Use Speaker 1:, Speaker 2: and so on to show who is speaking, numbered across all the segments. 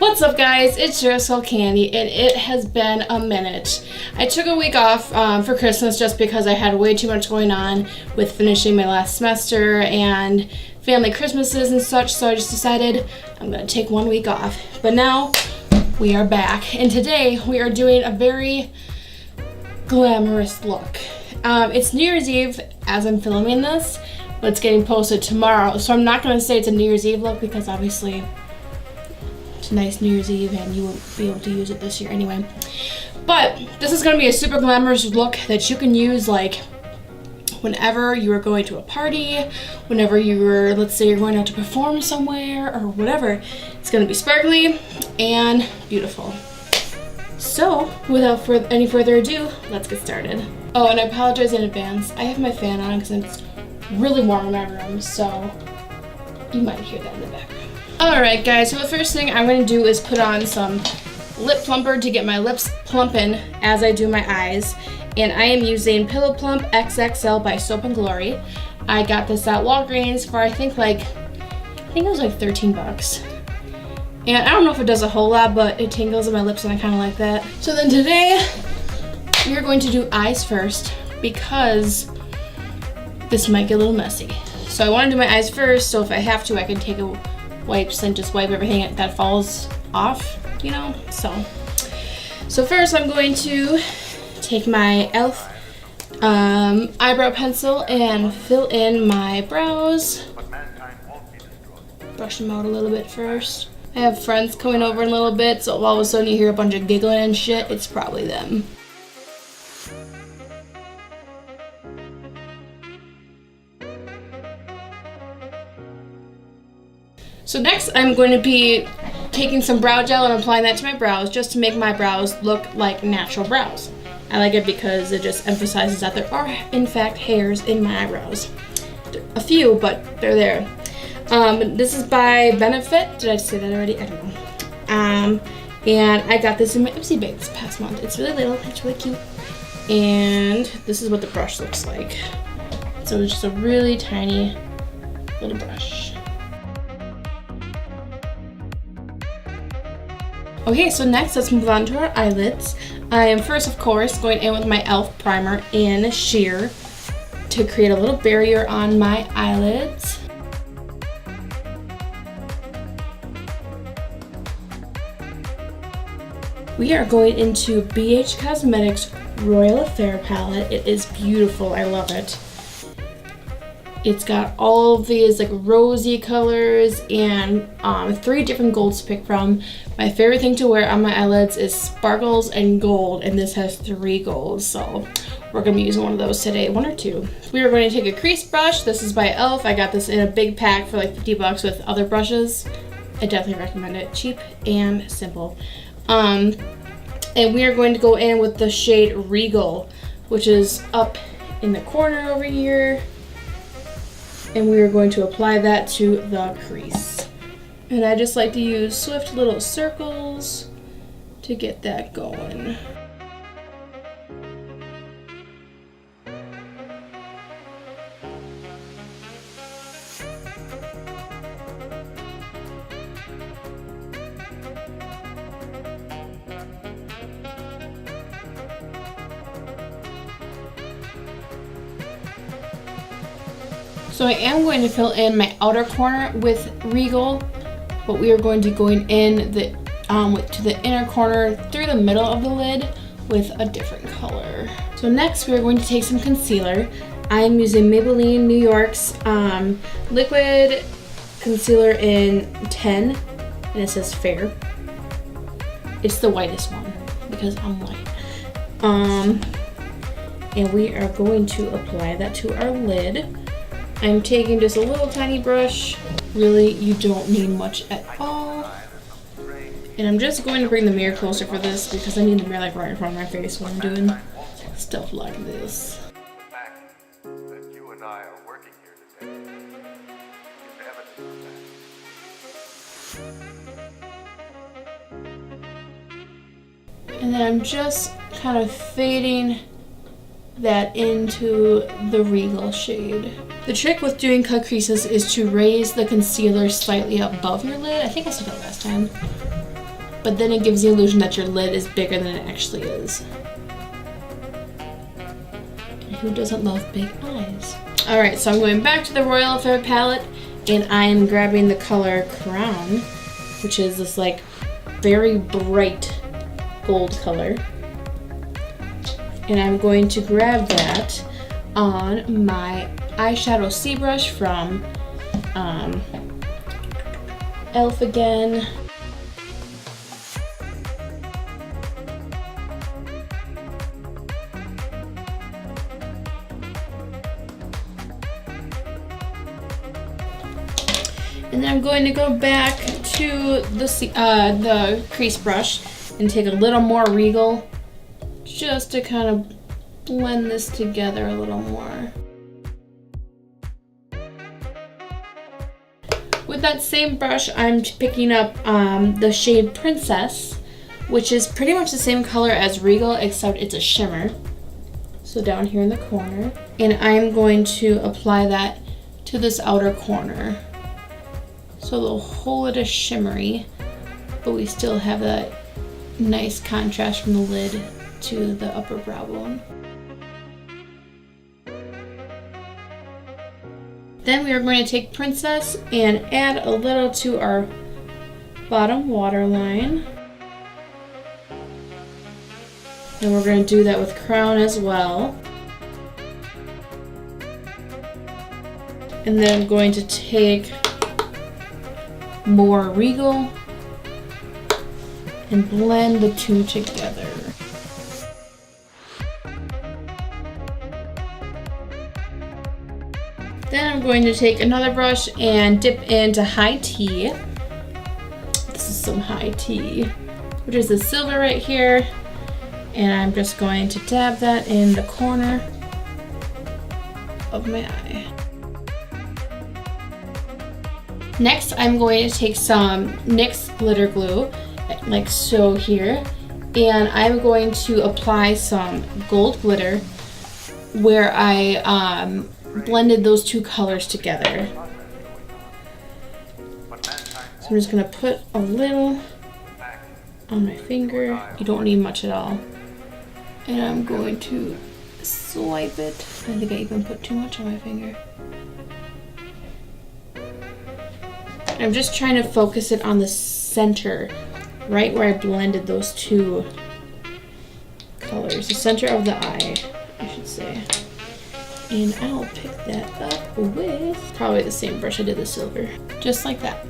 Speaker 1: What's up guys, it's your Skull Candy and it has been a minute. I took a week off for Christmas just because I had way too much going on with finishing my last semester and family Christmases and such, so I just decided I'm going to take 1 week off. But now we are back and today we are doing a very glamorous look. It's New Year's Eve as I'm filming this, but it's getting posted tomorrow, so I'm not going to say it's a New Year's Eve look because obviously it's a nice New Year's Eve and you won't be able to use it this year anyway. But this is going to be a super glamorous look that you can use like whenever you are going to a party, whenever you were, let's say you're going out to perform somewhere or whatever. It's going to be sparkly and beautiful. So without any further ado, let's get started. Oh, and I apologize in advance. I have my fan on because it's really warm in my room, so you might hear that in the background. Alright guys, so the first thing I'm going to do is put on some lip plumper to get my lips plumping as I do my eyes. And I am using Pillow Plump XXL by Soap & Glory. I got this at Walgreens for I think it was like 13 bucks. And I don't know if it does a whole lot, but it tingles in my lips and I kind of like that. So then today, we are going to do eyes first because this might get a little messy. So I want to do my eyes first, so if I have to, I can take a wipes and just wipe everything that falls off, you know? So first I'm going to take my e.l.f. Eyebrow pencil and fill in my brows. Brush them out a little bit first. I have friends coming over in a little bit, so if all of a sudden you hear a bunch of giggling and shit, it's probably them. So next I'm going to be taking some brow gel and applying that to my brows just to make my brows look like natural brows. I like it because it just emphasizes that there are in fact hairs in my eyebrows. A few, but they're there. This is by Benefit. Did I say that already? I don't know. And I got this in my Ipsy bag this past month. It's really little, it's really cute. And this is what the brush looks like. So it's just a really tiny little brush. Okay, so next let's move on to our eyelids. I am first, of course, going in with my e.l.f. primer in Sheer to create a little barrier on my eyelids. We are going into BH Cosmetics Royal Affair palette. It is beautiful, I love it. It's got all of these like rosy colors and 3 different golds to pick from. My favorite thing to wear on my eyelids is sparkles and gold, and this has 3 golds, so we're going to be using one of those today, 1 or 2. We are going to take a crease brush. This is by e.l.f. I got this in a big pack for like 50 bucks with other brushes. I definitely recommend it. Cheap and simple. And we are going to go in with the shade Regal, which is up in the corner over here. And we are going to apply that to the crease. And I just like to use swift little circles to get that going. So I am going to fill in my outer corner with Regal, but we are going to go in to the inner corner through the middle of the lid with a different color. So next we are going to take some concealer. I am using Maybelline New York's liquid concealer in 10, and it says Fair. It's the whitest one because I'm white. And we are going to apply that to our lid. I'm taking just a little tiny brush. Really, you don't need much at all. And I'm just going to bring the mirror closer for this because I need the mirror like right in front of my face when I'm doing stuff like this.
Speaker 2: The fact that you and I are working here today is evidence of that.
Speaker 1: And then I'm just kind of fading that into the Regal shade. The trick with doing cut creases is to raise the concealer slightly above your lid. I think I said that last time. but then it gives the illusion that your lid is bigger than it actually is. And who doesn't love big eyes? Alright, so I'm going back to the Royal Affair palette, and I am grabbing the color Crown, which is this like very bright gold color. And I'm going to grab that on my eyeshadow C brush from e.l.f. again. And then I'm going to go back to the crease brush and take a little more Regal just to kind of blend this together a little more. With that same brush, I'm picking up the shade Princess, which is pretty much the same color as Regal, except it's a shimmer. So down here in the corner. And I'm going to apply that to this outer corner. So the whole it is shimmery, but we still have that nice contrast from the lid to the upper brow bone. Then we are going to take Princess and add a little to our bottom waterline. And we're going to do that with Crown as well. And then I'm going to take more Regal and blend the two together. Then I'm going to take another brush and dip into High Tea. This is some High Tea, which is the silver right here. And I'm just going to dab that in the corner of my eye. Next, I'm going to take some NYX glitter glue, like so here, and I'm going to apply some gold glitter where I blended those two colors together. So I'm just going to put a little on my finger. You don't need much at all. And I'm going to swipe it. I think I even put too much on my finger. I'm just trying to focus it on the center, right where I blended those two colors. The center of the eye, I should say. And I'll pick that up with probably the same brush I did the silver. Just like that.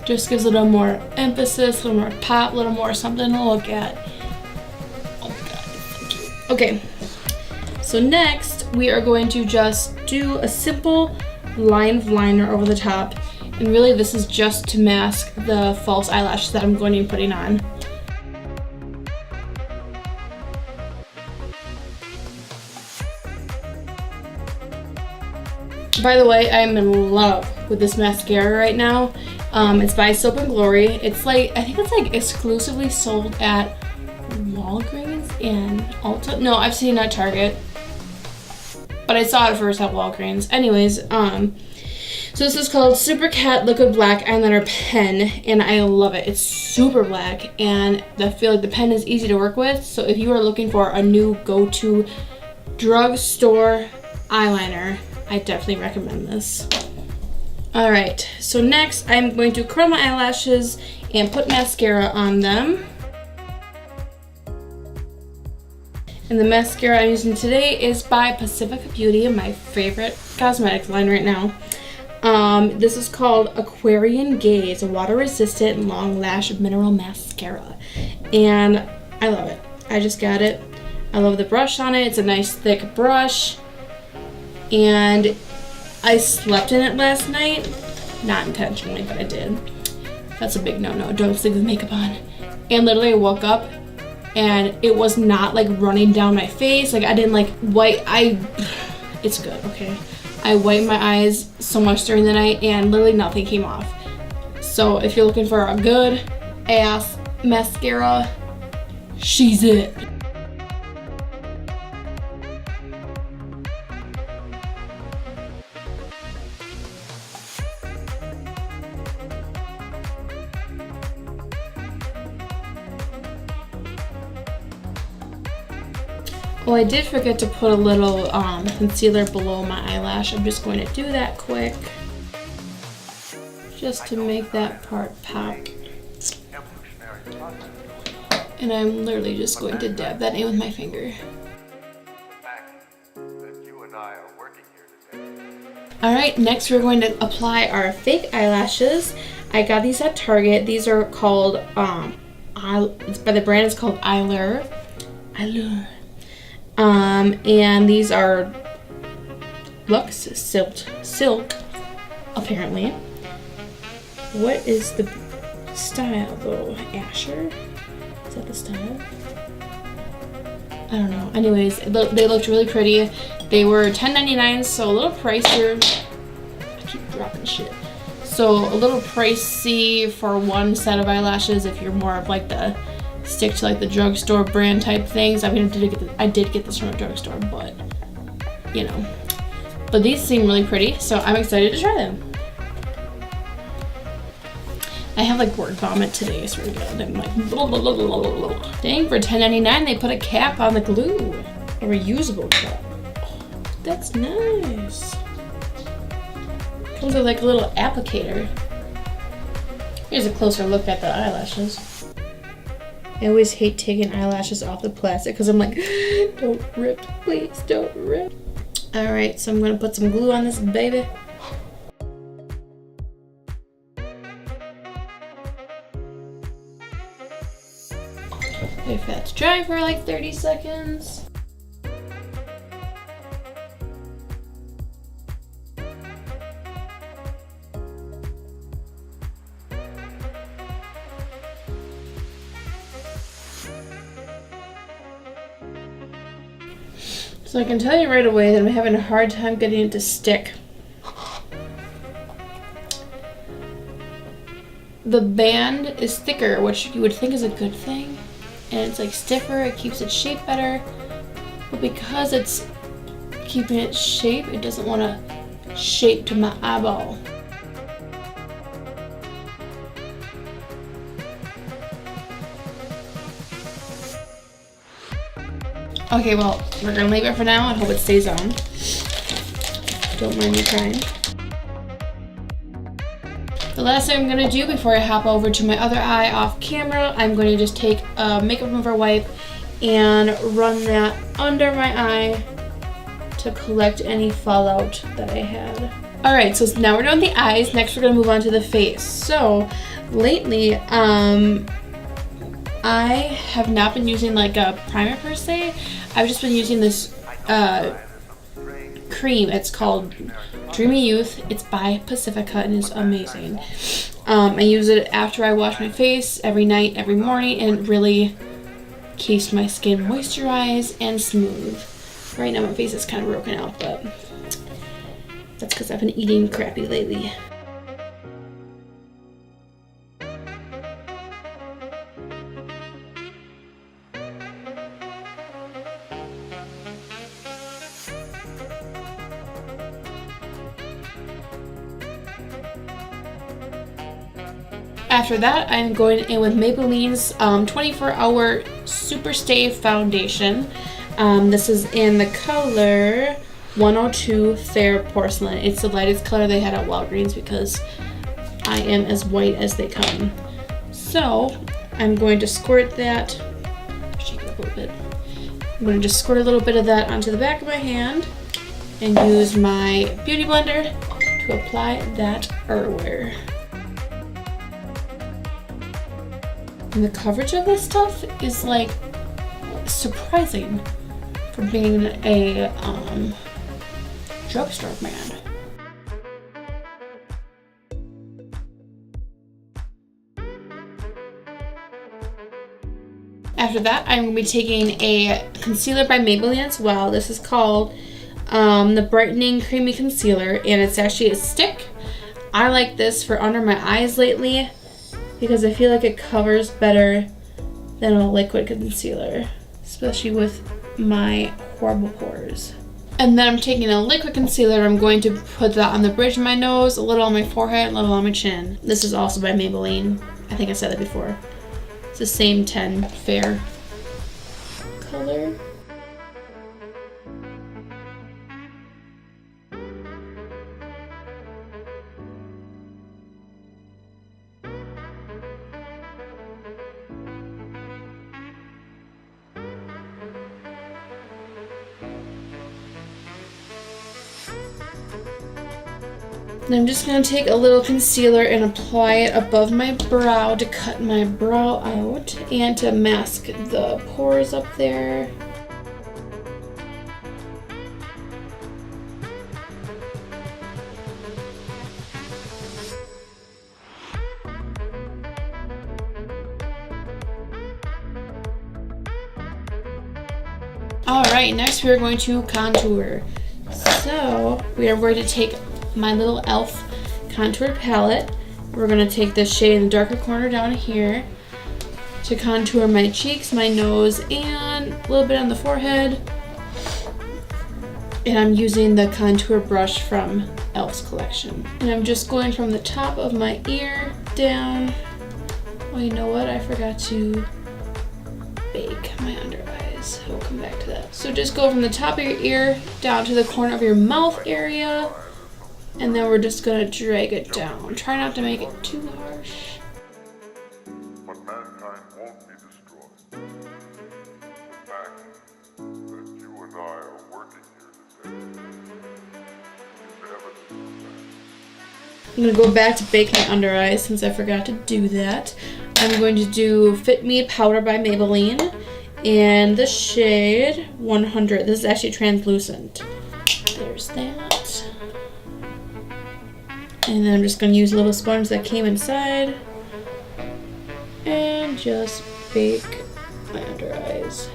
Speaker 1: Just gives a little more emphasis, a little more pop, a little more something to look at. Oh my god, thank you. Okay, so next we are going to just do a simple line of liner over the top. And really this is just to mask the false eyelashes that I'm going to be putting on. By the way, I'm in love with this mascara right now. It's by Soap and Glory. It's like, I think it's like exclusively sold at Walgreens and Ulta. No, I've seen it at Target, but I saw it first at Walgreens. Anyways, so this is called Super Cat Liquid Black Eyeliner Pen, and I love it. It's super black, and I feel like the pen is easy to work with. So if you are looking for a new go-to drugstore eyeliner, I definitely recommend this. Alright, so next I'm going to curl my eyelashes and put mascara on them. And the mascara I'm using today is by Pacifica Beauty, my favorite cosmetics line right now. This is called Aquarian Gaze, a water-resistant long lash mineral mascara. And I love it. I just got it. I love the brush on it. It's a nice thick brush. And I slept in it last night. Not intentionally, but I did. That's a big no-no. Don't sleep with makeup on. And literally I woke up and it was not like running down my face. Like I didn't like wipe. It's good, okay? I wiped my eyes so much during the night and literally nothing came off. So if you're looking for a good ass mascara, she's it. Oh, I did forget to put a little concealer below my eyelash. I'm just going to do that quick, just to make that part pop. And I'm literally just going to dab that in with my finger. Alright, next we're going to apply our fake eyelashes. I got these at Target. These are called, it's by the brand, it's called Eylure. And these are Lux Silk, apparently. What is the style though? Asher? Is that the style? I don't know. Anyways, they looked really pretty. They were $10.99, so a little pricier. I keep dropping shit. So a little pricey for one set of eyelashes if you're more of like the stick to like the drugstore brand type things. I mean, I did get this from a drugstore, but you know. But these seem really pretty, so I'm excited to try them. I have like word vomit today, I swear to God. I'm like, blah, blah, blah, blah, blah, blah. Dang, for $10.99 they put a cap on the glue. A reusable cap. Oh, that's nice. Comes with like a little applicator. Here's a closer look at the eyelashes. I always hate taking eyelashes off the plastic because I'm like, don't rip, please don't rip. Alright, so I'm going to put some glue on this baby. Wait for that to dry for like 30 seconds. So I can tell you right away that I'm having a hard time getting it to stick. The band is thicker, which you would think is a good thing. And it's like stiffer, it keeps its shape better. But because it's keeping its shape, it doesn't want to shape to my eyeball. Okay, well, we're gonna leave it for now and hope it stays on. Don't mind me trying. The last thing I'm gonna do before I hop over to my other eye off camera, I'm going to just take a makeup remover wipe and run that under my eye to collect any fallout that I had. Alright, so now we're done with the eyes. Next we're gonna move on to the face. So lately, I have not been using like a primer per se. I've just been using this cream. It's called Dreamy Youth. It's by Pacifica and it's amazing. I use it after I wash my face every night, every morning, and it really keeps my skin moisturized and smooth. Right now my face is kind of broken out, but that's because I've been eating crappy lately. After that, I'm going in with Maybelline's 24-hour Superstay Foundation. This is in the color 102 Fair Porcelain. It's the lightest color they had at Walgreens because I am as white as they come. So, I'm going to squirt that, shake it up a little bit. I'm going to just squirt a little bit of that onto the back of my hand and use my beauty blender to apply that everywhere. And the coverage of this stuff is like surprising for being a drugstore brand. After that, I'm going to be taking a concealer by Maybelline as well. This is called the Brightening Creamy Concealer, and it's actually a stick. I like this for under my eyes lately because I feel like it covers better than a liquid concealer, especially with my horrible pores. And then I'm taking a liquid concealer. I'm going to put that on the bridge of my nose, a little on my forehead, a little on my chin. This is also by Maybelline. I think I said that before. It's the same 10 Fair color. And I'm just going to take a little concealer and apply it above my brow to cut my brow out and to mask the pores up there. Alright, next we are going to contour. So we are going to take my little e.l.f. contour palette. We're going to take this shade in the darker corner down here to contour my cheeks, my nose, and a little bit on the forehead. And I'm using the contour brush from e.l.f.'s collection. And I'm just going from the top of my ear down. Oh, you know what? I forgot to bake my under eyes. We'll come back to that. So just go from the top of your ear down to the corner of your mouth area. And then we're just gonna drag it down. Try not to make it too harsh.
Speaker 2: But mankind won't be destroyed. The fact that you and I are working here today is evidence of that.
Speaker 1: I'm gonna go back to bake my under eyes since I forgot to do that. I'm going to do Fit Me Powder by Maybelline in the shade 100. This is actually translucent. There's that. And then I'm just going to use a little sponge that came inside and just bake my under eyes.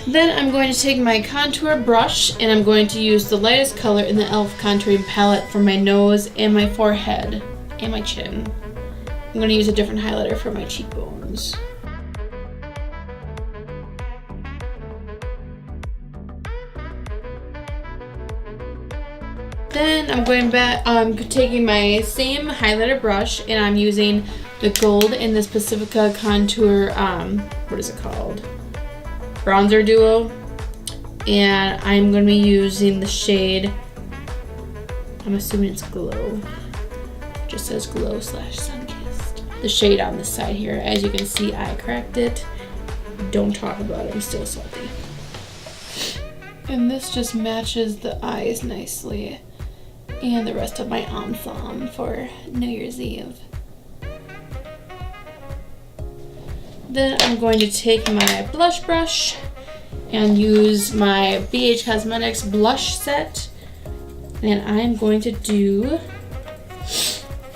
Speaker 1: Then I'm going to take my contour brush and I'm going to use the lightest color in the e.l.f. contouring palette for my nose and my forehead and my chin. I'm going to use a different highlighter for my cheekbones. Then I'm going back, taking my same highlighter brush and I'm using the gold in this Pacifica contour, what is it called? Bronzer duo. And I'm going to be using the shade, I'm assuming it's Glow. It just says Glow / Sunkissed. The shade on this side here. As you can see, I cracked it. Don't talk about it, I'm still salty. And this just matches the eyes nicely. And the rest of my ensemble for New Year's Eve. Then I'm going to take my blush brush and use my BH Cosmetics blush set. And I'm going to do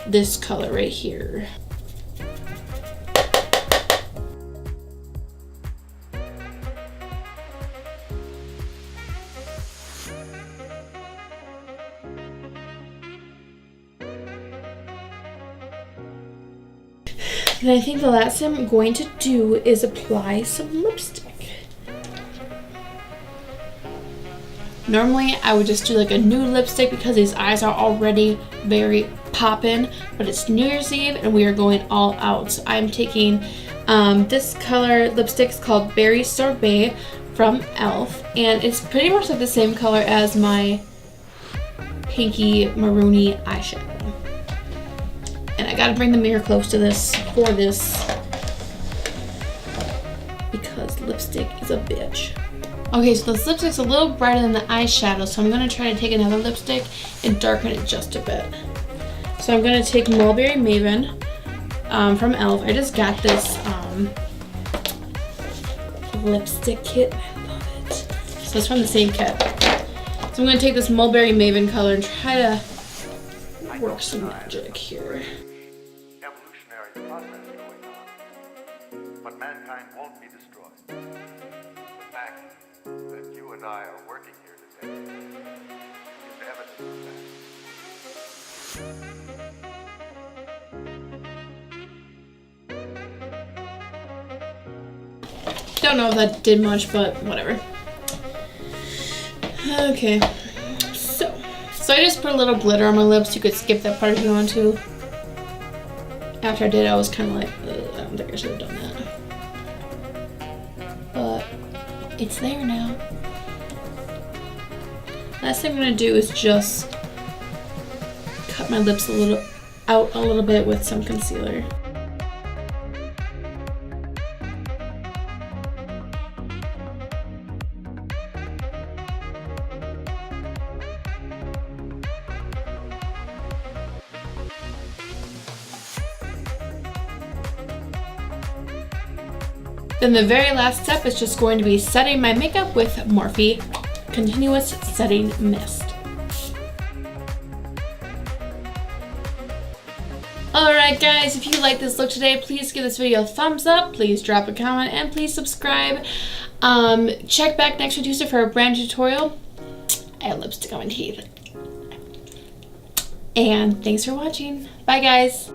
Speaker 1: this color right here. And I think the last thing I'm going to do is apply some lipstick. Normally I would just do like a nude lipstick because these eyes are already very poppin', but it's New Year's Eve and we are going all out. So I'm taking this color lipstick. It's called Berry Sorbet from e.l.f. and it's pretty much like the same color as my pinky maroony eyeshadow. And I gotta bring the mirror close to this for this because lipstick is a bitch. Okay, so this lipstick's a little brighter than the eyeshadow, so I'm gonna try to take another lipstick and darken it just a bit. So I'm gonna take Mulberry Maven from e.l.f. I just got this lipstick kit. I love it. So it's from the same kit. So I'm gonna take this Mulberry Maven color and try to work some magic here.
Speaker 2: Evolutionary process going on, but mankind won't be destroyed. The fact that you and I are working here today is evidence of that.
Speaker 1: Don't know if that did much, but whatever. Okay, so I just put a little glitter on my lips. You could skip that part if you want to. After I did, I was kind of like, I don't think I should have done that. But it's there now. Last thing I'm gonna do is just cut my lips out a little bit with some concealer. Then the very last step is just going to be setting my makeup with Morphe Continuous Setting Mist. Alright guys, if you like this look today, please give this video a thumbs up, please drop a comment, and please subscribe. Check back next Tuesday for a brand new tutorial. I have lipstick on my teeth. And thanks for watching. Bye guys.